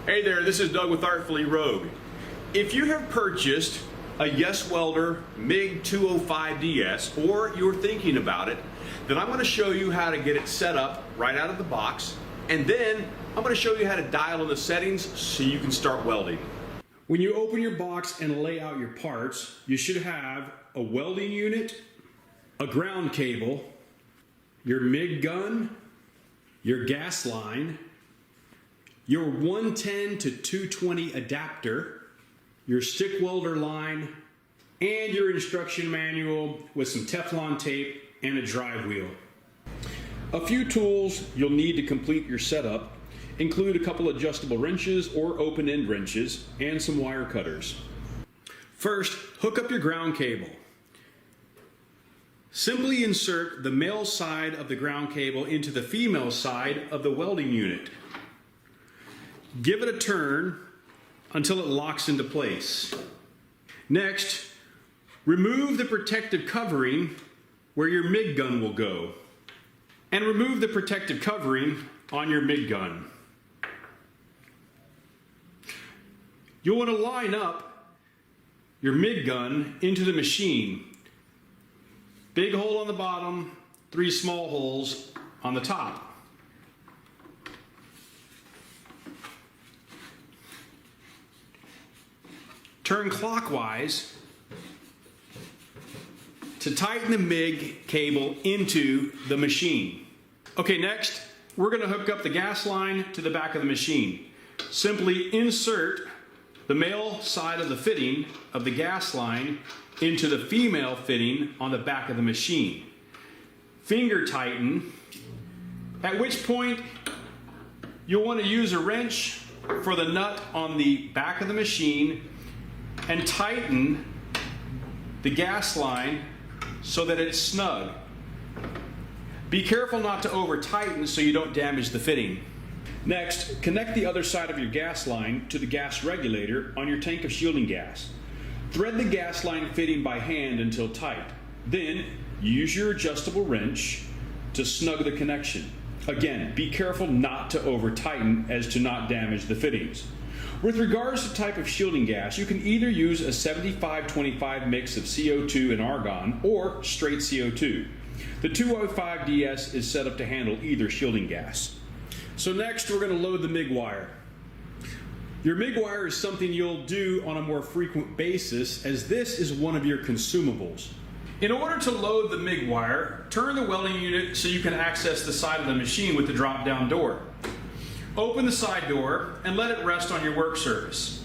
Hey there, this is Doug with Artfully Rogue. If you have purchased a YesWelder MIG 205DS, or you're thinking about it, then I'm going to show you how to get it set up right out of the box, and then I'm going to show you how to dial in the settings so you can start welding. When you open your box and lay out your parts, you should have a welding unit, a ground cable, your MIG gun, your gas line, your 110 to 220 adapter, your stick welder line, and your instruction manual with some Teflon tape and a drive wheel. A few tools you'll need to complete your setup include a couple adjustable wrenches or open-end wrenches and some wire cutters. First, hook up your ground cable. Simply insert the male side of the ground cable into the female side of the welding unit. Give it a turn until it locks into place. Next, remove the protective covering where your MIG gun will go, and remove the protective covering on your MIG gun. You'll want to line up your MIG gun into the machine. Big hole on the bottom, 3 small holes on the top. Turn clockwise to tighten the MIG cable into the machine. Okay, next, we're going to hook up the gas line to the back of the machine. Simply insert the male side of the fitting of the gas line into the female fitting on the back of the machine. Finger tighten, at which point you'll want to use a wrench for the nut on the back of the machine and tighten the gas line so that it's snug. Be careful not to over tighten so you don't damage the fitting. Next, connect the other side of your gas line to the gas regulator on your tank of shielding gas. Thread the gas line fitting by hand until tight. Then, use your adjustable wrench to snug the connection. Again, be careful not to over tighten as to not damage the fittings. With regards to type of shielding gas, you can either use a 75-25 mix of CO2 and argon or straight CO2. The 205DS is set up to handle either shielding gas. So next we're going to load the MIG wire. Your MIG wire is something you'll do on a more frequent basis, as this is one of your consumables. In order to load the MIG wire, turn the welding unit so you can access the side of the machine with the drop-down door. Open the side door and let it rest on your work surface.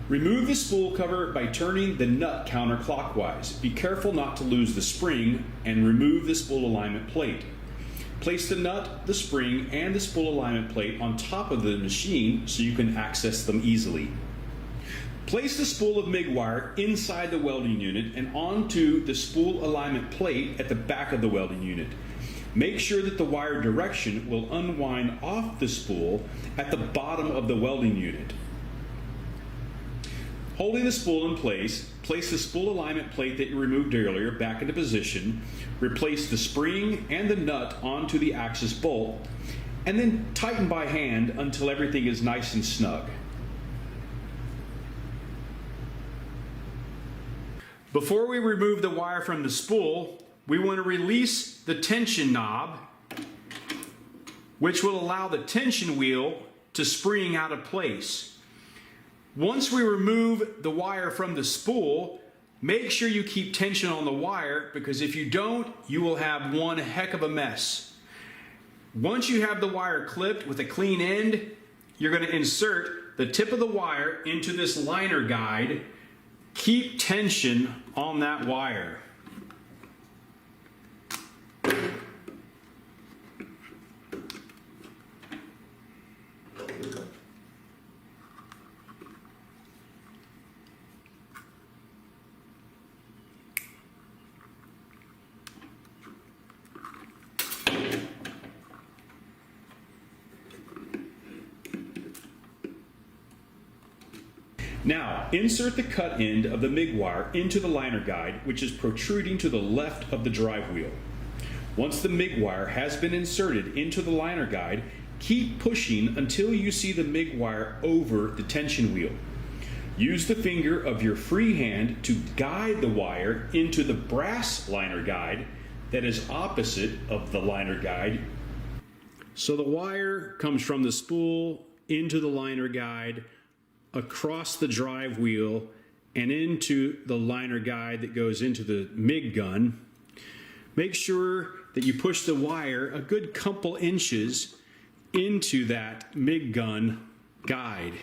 Remove the spool cover by turning the nut counterclockwise. Be careful not to lose the spring and remove the spool alignment plate. Place the nut, the spring, and the spool alignment plate on top of the machine so you can access them easily. Place the spool of MIG wire inside the welding unit and onto the spool alignment plate at the back of the welding unit. Make sure that the wire direction will unwind off the spool at the bottom of the welding unit. Holding the spool in place, place the spool alignment plate that you removed earlier back into position, replace the spring and the nut onto the axis bolt, and then tighten by hand until everything is nice and snug. Before we remove the wire from the spool, we want to release the tension knob, which will allow the tension wheel to spring out of place. Once we remove the wire from the spool, make sure you keep tension on the wire, because if you don't, you will have one heck of a mess. Once you have the wire clipped with a clean end, you're going to insert the tip of the wire into this liner guide. Keep tension on that wire. Now, insert the cut end of the MIG wire into the liner guide, which is protruding to the left of the drive wheel. Once the MIG wire has been inserted into the liner guide, Keep pushing until you see the MIG wire over the tension wheel. Use the finger of your free hand to guide the wire into the brass liner guide that is opposite of the liner guide. So the wire comes from the spool into the liner guide, across the drive wheel, and into the liner guide that goes into the MIG gun. Make sure that you push the wire a good couple inches into that MIG gun guide.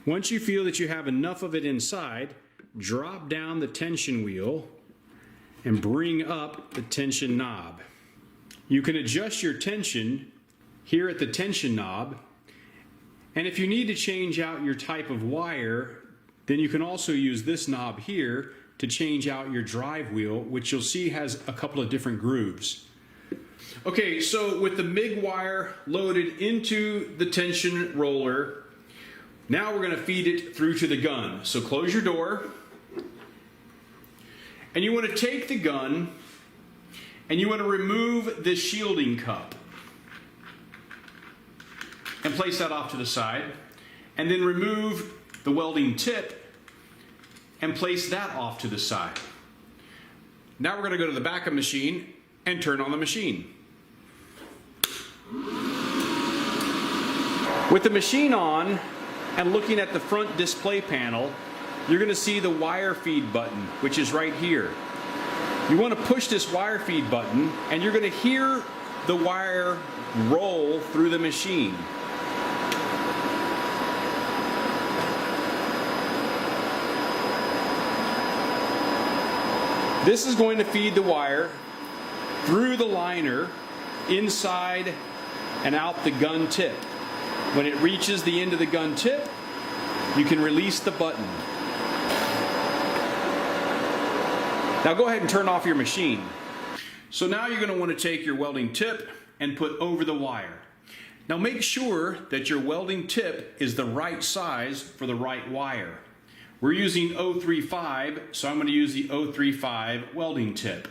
Once you feel that you have enough of it inside, drop down the tension wheel and bring up the tension knob. You can adjust your tension here at the tension knob, and if you need to change out your type of wire, then you can also use this knob here to change out your drive wheel, which you'll see has a couple of different grooves. Okay, so with the MIG wire loaded into the tension roller, now we're going to feed it through to the gun. So close your door, and you want to take the gun and you want to remove this shielding cup and place that off to the side, and then remove the welding tip and place that off to the side. Now we're going to go to the back of the machine and turn on the machine. With the machine on and looking at the front display panel, you're going to see the wire feed button, which is right here. You want to push this wire feed button and you're going to hear the wire roll through the machine. This is going to feed the wire through the liner, inside and out the gun tip. When it reaches the end of the gun tip, you can release the button. Now go ahead and turn off your machine. So now you're going to want to take your welding tip and put over the wire. Now make sure that your welding tip is the right size for the right wire. We're using 035, so I'm going to use the 035 welding tip.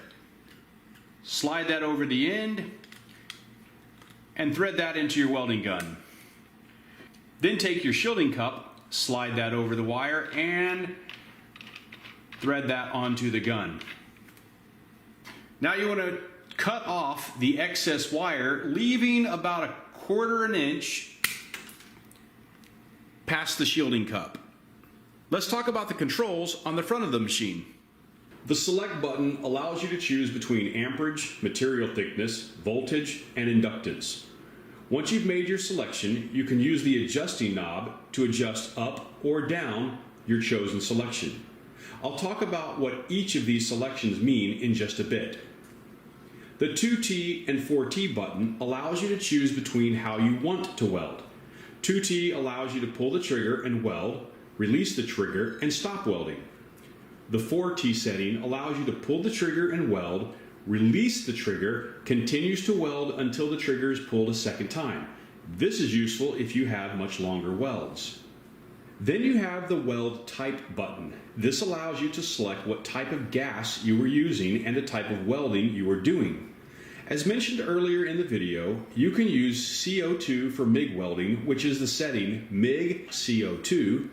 Slide that over the end and thread that into your welding gun. Then take your shielding cup, slide that over the wire, and thread that onto the gun. Now you want to cut off the excess wire, leaving about 1/4 inch past the shielding cup. Let's talk about the controls on the front of the machine. The select button allows you to choose between amperage, material thickness, voltage, and inductance. Once you've made your selection, you can use the adjusting knob to adjust up or down your chosen selection. I'll talk about what each of these selections mean in just a bit. The 2T and 4T button allows you to choose between how you want to weld. 2T allows you to pull the trigger and weld, release the trigger, and stop welding. The 4T setting allows you to pull the trigger and weld, release the trigger, continues to weld until the trigger is pulled a second time. This is useful if you have much longer welds. Then you have the weld type button. This allows you to select what type of gas you are using and the type of welding you are doing. As mentioned earlier in the video, you can use CO2 for MIG welding, which is the setting MIG CO2,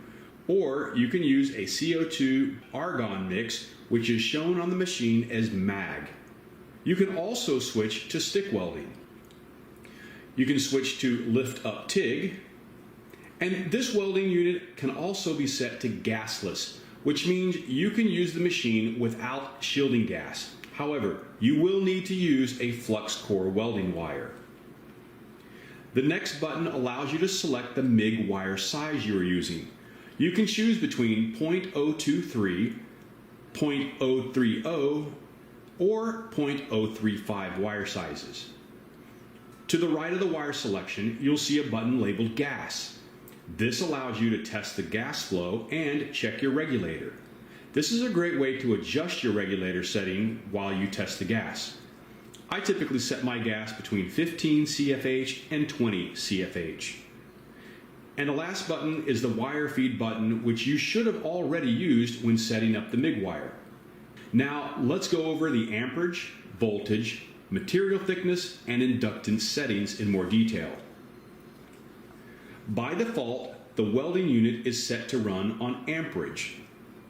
or you can use a CO2 argon mix, which is shown on the machine as MAG. You can also switch to stick welding. You can switch to lift up TIG, and this welding unit can also be set to gasless, which means you can use the machine without shielding gas. However, you will need to use a flux core welding wire. The next button allows you to select the MIG wire size you are using. You can choose between 0.023, 0.030, or 0.035 wire sizes. To the right of the wire selection, you'll see a button labeled gas. This allows you to test the gas flow and check your regulator. This is a great way to adjust your regulator setting while you test the gas. I typically set my gas between 15 CFH and 20 CFH. And the last button is the wire feed button, which you should have already used when setting up the MIG wire. Now let's go over the amperage, voltage, material thickness, and inductance settings in more detail. By default, the welding unit is set to run on amperage.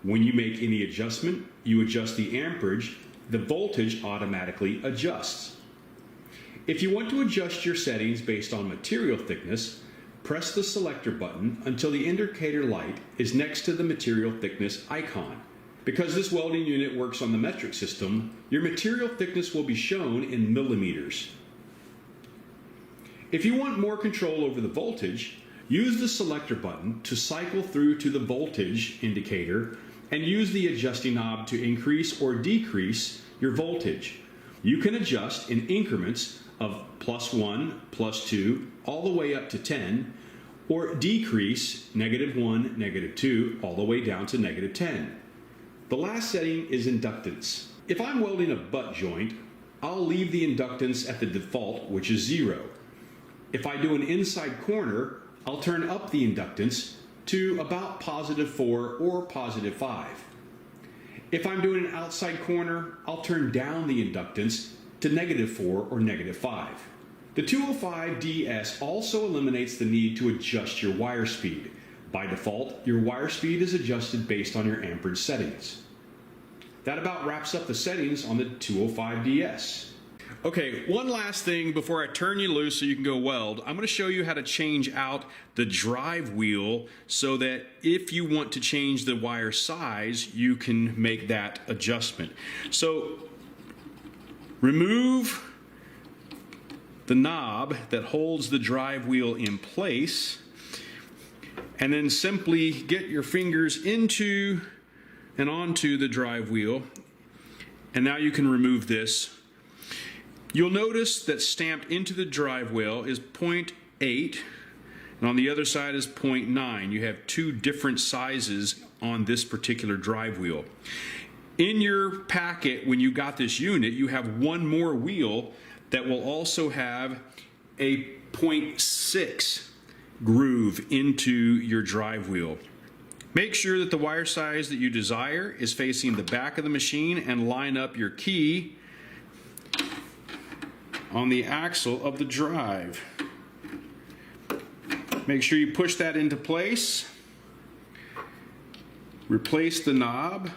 When you make any adjustment, you adjust the amperage, the voltage automatically adjusts. If you want to adjust your settings based on material thickness, press the selector button until the indicator light is next to the material thickness icon. Because this welding unit works on the metric system, your material thickness will be shown in millimeters. If you want more control over the voltage, use the selector button to cycle through to the voltage indicator and use the adjusting knob to increase or decrease your voltage. You can adjust in increments of +1, +2, all the way up to 10, or decrease -1, -2, all the way down to -10. The last setting is inductance. If I'm welding a butt joint, I'll leave the inductance at the default, which is 0. If I do an inside corner, I'll turn up the inductance to about +4 or +5. If I'm doing an outside corner, I'll turn down the inductance to -4 or -5. The 205DS also eliminates the need to adjust your wire speed. By default, your wire speed is adjusted based on your amperage settings. That about wraps up the settings on the 205DS. Okay, one last thing before I turn you loose so you can go weld. I'm going to show you how to change out the drive wheel so that if you want to change the wire size, you can make that adjustment. So remove the knob that holds the drive wheel in place, and then simply get your fingers into and onto the drive wheel, and now you can remove this. You'll notice that stamped into the drive wheel is 0.8, and on the other side is 0.9. You have two different sizes on this particular drive wheel. In your packet, when you got this unit, you have one more wheel that will also have a 0.6 groove into your drive wheel. Make sure that the wire size that you desire is facing the back of the machine, and line up your key on the axle of the drive. Make sure you push that into place. Replace the knob.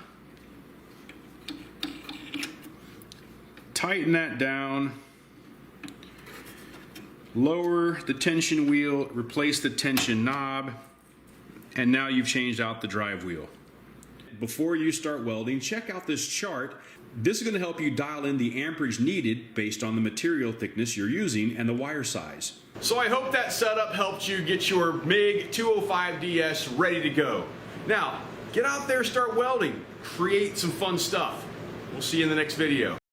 Tighten that down. Lower the tension wheel, replace the tension knob, and now you've changed out the drive wheel. Before you start welding, check out this chart. This is going to help you dial in the amperage needed based on the material thickness you're using and the wire size. So I hope that setup helped you get your MIG 205DS ready to go. Now, get out there, start welding, create some fun stuff. We'll see you in the next video.